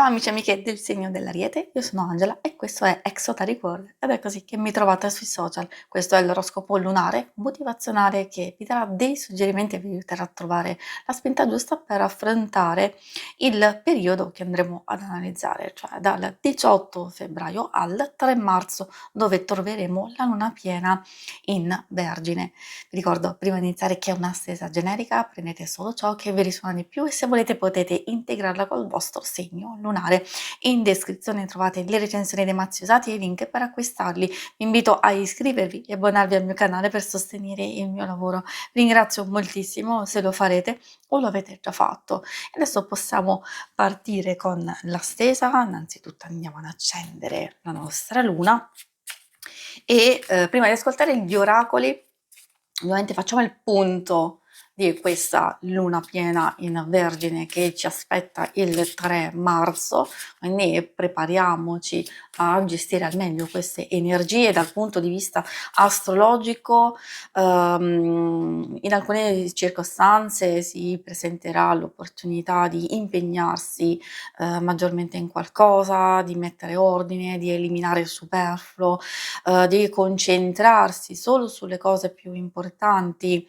amici e amiche del segno dell'Ariete, io sono Angela e questo è Exotaric World ed è così che mi trovate sui social. Questo è l'oroscopo lunare motivazionale che vi darà dei suggerimenti e vi aiuterà a trovare la spinta giusta per affrontare il periodo che andremo ad analizzare, cioè dal 18 febbraio al 3 marzo, dove troveremo la luna piena in Vergine. Vi ricordo prima di iniziare che è una stesa generica, prendete solo ciò che vi risuona di più e se volete potete integrarla col vostro segno lunare. In descrizione trovate le recensioni dei mazzi usati e i link per acquistarli. Vi invito a iscrivervi e abbonarvi al mio canale per sostenere il mio lavoro. Vi ringrazio moltissimo se lo farete o lo avete già fatto. Adesso possiamo partire con la stesa. Innanzitutto andiamo ad accendere la nostra luna e prima di ascoltare gli oracoli ovviamente facciamo il punto di questa luna piena in Vergine che ci aspetta il 3 marzo, quindi prepariamoci a gestire al meglio queste energie dal punto di vista astrologico. In alcune circostanze si presenterà l'opportunità di impegnarsi maggiormente in qualcosa, di mettere ordine, di eliminare il superfluo, di concentrarsi solo sulle cose più importanti.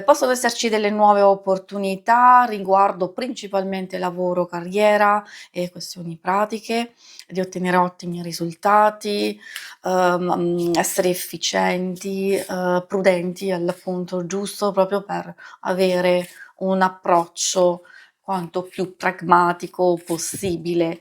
Possono esserci delle nuove opportunità riguardo principalmente lavoro, carriera e questioni pratiche, di ottenere ottimi risultati, essere efficienti, prudenti al punto giusto proprio per avere un approccio quanto più pragmatico possibile.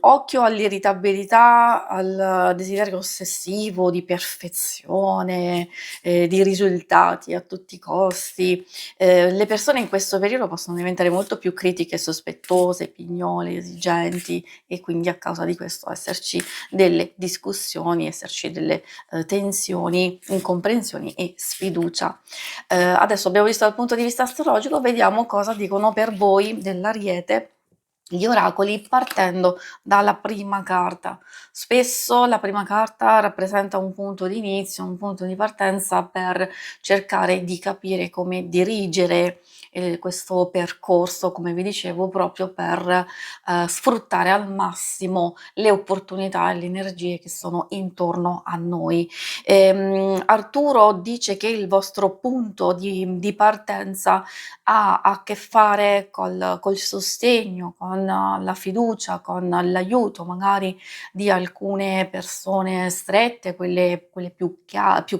Occhio all'irritabilità, al desiderio ossessivo di perfezione, di risultati a tutti i costi. Le persone in questo periodo possono diventare molto più critiche, sospettose, pignole, esigenti e quindi a causa di questo esserci delle discussioni, esserci delle tensioni, incomprensioni e sfiducia. Adesso abbiamo visto dal punto di vista astrologico, vediamo cosa dicono per voi dell'Ariete gli oracoli partendo dalla prima carta. Spesso la prima carta rappresenta un punto di inizio, un punto di partenza per cercare di capire come dirigere questo percorso, come vi dicevo, proprio per sfruttare al massimo le opportunità e le energie che sono intorno a noi. Arturo dice che il vostro punto di partenza ha a che fare col sostegno, con la fiducia, con l'aiuto magari di alcune persone strette, quelle più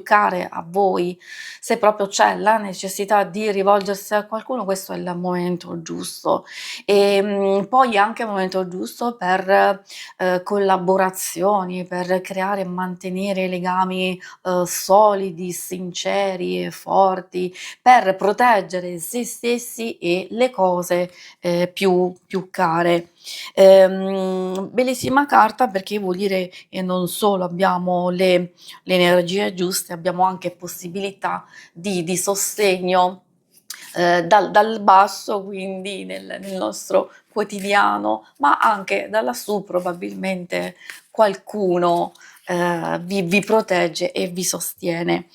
care a voi. Se proprio c'è la necessità di rivolgersi a qualcuno, questo è il momento giusto. Poi è anche il momento giusto per collaborazioni, per creare e mantenere legami solidi, sinceri e forti, per proteggere se stessi e le cose più care. Bellissima carta perché vuol dire che non solo abbiamo le energie giuste, abbiamo anche possibilità di sostegno dal basso, quindi nel nostro quotidiano, ma anche da lassù probabilmente qualcuno vi protegge e vi sostiene.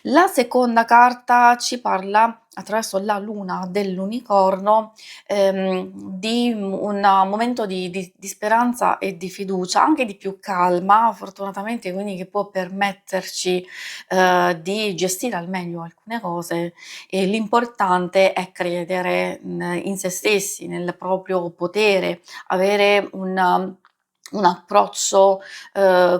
La seconda carta ci parla attraverso la luna dell'unicorno di un momento di speranza e di fiducia, anche di più calma, fortunatamente, quindi che può permetterci di gestire al meglio alcune cose e l'importante è credere in se stessi, nel proprio potere, avere un approccio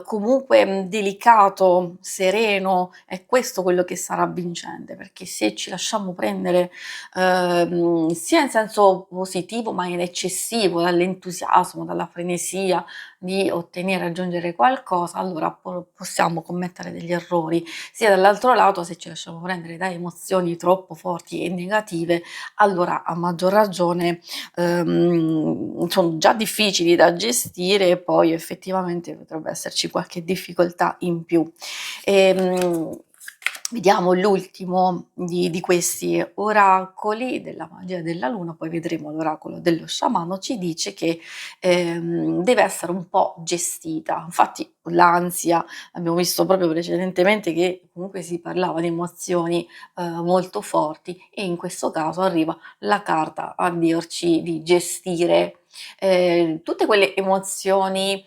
comunque delicato, sereno, è questo quello che sarà vincente, perché se ci lasciamo prendere sia in senso positivo ma in eccessivo dall'entusiasmo, dalla frenesia di ottenere, raggiungere qualcosa, allora possiamo commettere degli errori. Sia dall'altro lato, se ci lasciamo prendere da emozioni troppo forti e negative, allora a maggior ragione sono già difficili da gestire e poi effettivamente potrebbe esserci qualche difficoltà in più. Vediamo l'ultimo di questi oracoli della magia della luna, poi vedremo l'oracolo dello sciamano, ci dice che, deve essere un po' gestita. Infatti l'ansia, abbiamo visto proprio precedentemente che comunque si parlava di emozioni, molto forti e in questo caso arriva la carta a dirci di gestire, tutte quelle emozioni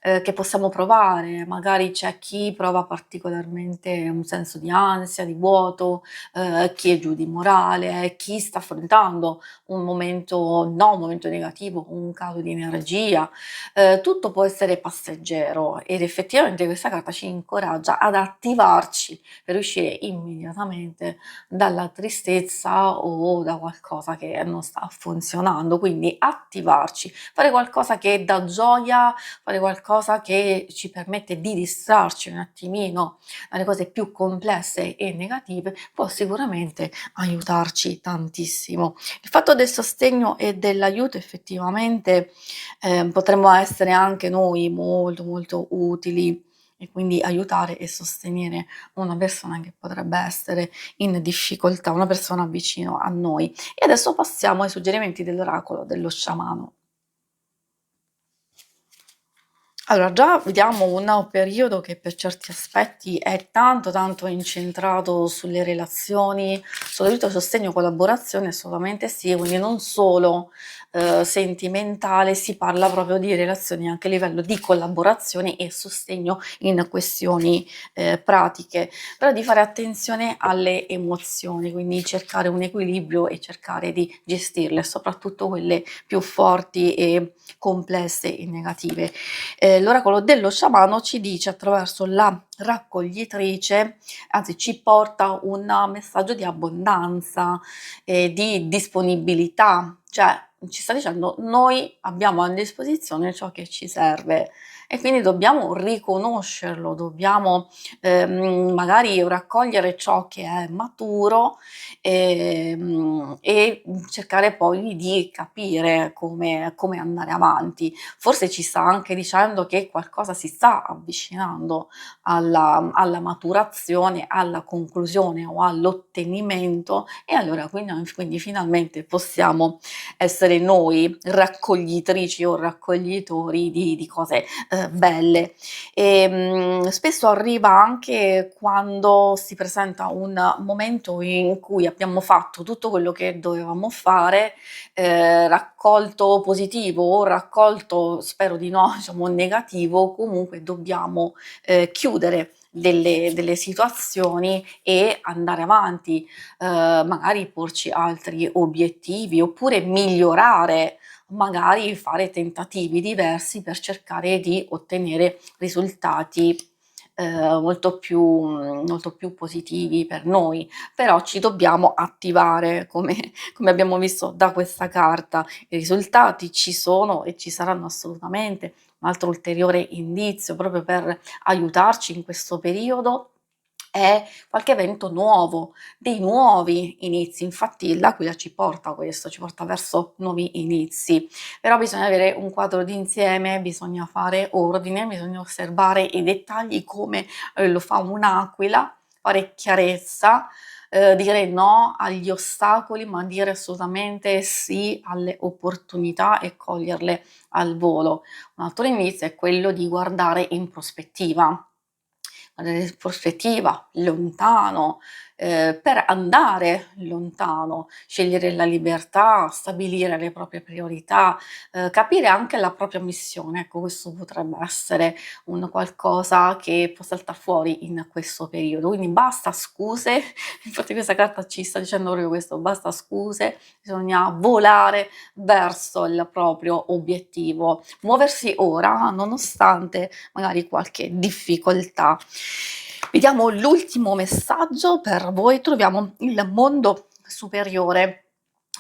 che possiamo provare. Magari c'è chi prova particolarmente un senso di ansia, di vuoto, chi è giù di morale, chi sta affrontando un momento negativo, un calo di energia. Tutto può essere passeggero ed effettivamente questa carta ci incoraggia ad attivarci per uscire immediatamente dalla tristezza o da qualcosa che non sta funzionando. Quindi attivarci, fare qualcosa che dà gioia, fare qualcosa che ci permette di distrarci un attimino dalle cose più complesse e negative, può sicuramente aiutarci tantissimo. Il fatto del sostegno e dell'aiuto effettivamente, potremmo essere anche noi molto, molto utili e quindi aiutare e sostenere una persona che potrebbe essere in difficoltà, una persona vicino a noi. E adesso passiamo ai suggerimenti dell'oracolo dello sciamano. Allora, già vediamo un periodo che per certi aspetti è tanto tanto incentrato sulle relazioni, soprattutto sostegno, collaborazione, assolutamente sì, quindi non solo sentimentale, si parla proprio di relazioni anche a livello di collaborazione e sostegno in questioni pratiche, però di fare attenzione alle emozioni, quindi cercare un equilibrio e cercare di gestirle, soprattutto quelle più forti e complesse e negative. L'oracolo dello sciamano ci dice attraverso la raccoglitrice, anzi ci porta un messaggio di abbondanza, di disponibilità, cioè ci sta dicendo noi abbiamo a disposizione ciò che ci serve e quindi dobbiamo riconoscerlo, dobbiamo magari raccogliere ciò che è maturo e cercare poi di capire come andare avanti. Forse ci sta anche dicendo che qualcosa si sta avvicinando alla maturazione, alla conclusione o all'ottenimento e allora quindi finalmente possiamo essere noi raccoglitrici o raccoglitori di cose belle. Spesso arriva anche quando si presenta un momento in cui abbiamo fatto tutto quello che dovevamo fare, raccolto positivo o raccolto, spero di no, diciamo negativo, comunque dobbiamo chiudere delle situazioni e andare avanti, magari porci altri obiettivi oppure migliorare, magari fare tentativi diversi per cercare di ottenere risultati molto più positivi per noi, però ci dobbiamo attivare come abbiamo visto da questa carta. I risultati ci sono e ci saranno assolutamente. Un altro ulteriore indizio proprio per aiutarci in questo periodo è qualche evento nuovo, dei nuovi inizi. Infatti l'aquila ci porta a questo, ci porta verso nuovi inizi, però bisogna avere un quadro d'insieme, bisogna fare ordine, bisogna osservare i dettagli come lo fa un'aquila, fare chiarezza, dire no agli ostacoli, ma dire assolutamente sì alle opportunità e coglierle al volo. Un altro inizio è quello di guardare in prospettiva, lontano, per andare lontano, scegliere la libertà, stabilire le proprie priorità, capire anche la propria missione. Ecco, questo potrebbe essere un qualcosa che può saltar fuori in questo periodo. Quindi basta scuse, infatti questa carta ci sta dicendo proprio questo, basta scuse, bisogna volare verso il proprio obiettivo, muoversi ora nonostante magari qualche difficoltà. Vediamo l'ultimo messaggio per voi, troviamo il mondo superiore.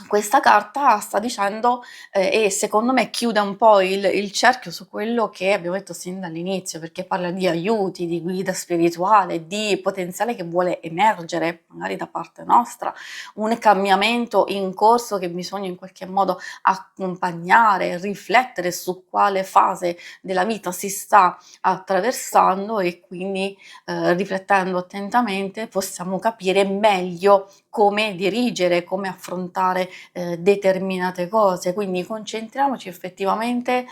questa carta sta dicendo, e secondo me chiude un po' il cerchio su quello che abbiamo detto sin dall'inizio, perché parla di aiuti, di guida spirituale, di potenziale che vuole emergere, magari da parte nostra, un cambiamento in corso che bisogna in qualche modo accompagnare, riflettere su quale fase della vita si sta attraversando e quindi, riflettendo attentamente possiamo capire meglio come dirigere, come affrontare determinate cose. Quindi concentriamoci effettivamente,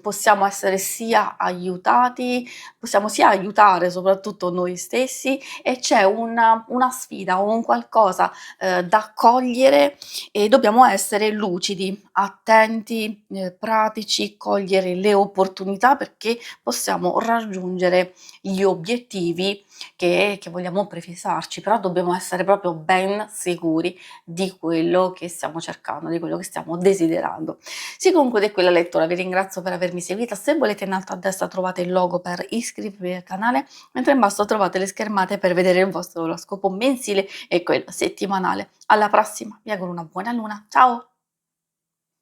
possiamo essere sia aiutati, possiamo sia aiutare soprattutto noi stessi e c'è una sfida o un qualcosa, da cogliere e dobbiamo essere lucidi, attenti, pratici, cogliere le opportunità perché possiamo raggiungere gli obiettivi che vogliamo prefissarci, però dobbiamo essere proprio ben sicuri di quello che stiamo cercando, di quello che stiamo desiderando. Si conclude qui la lettura, vi ringrazio per avermi seguita, se volete in alto a destra trovate il logo per iscrivervi al canale, mentre in basso trovate le schermate per vedere il vostro oroscopo mensile e quello settimanale. Alla prossima, vi auguro una buona luna, ciao!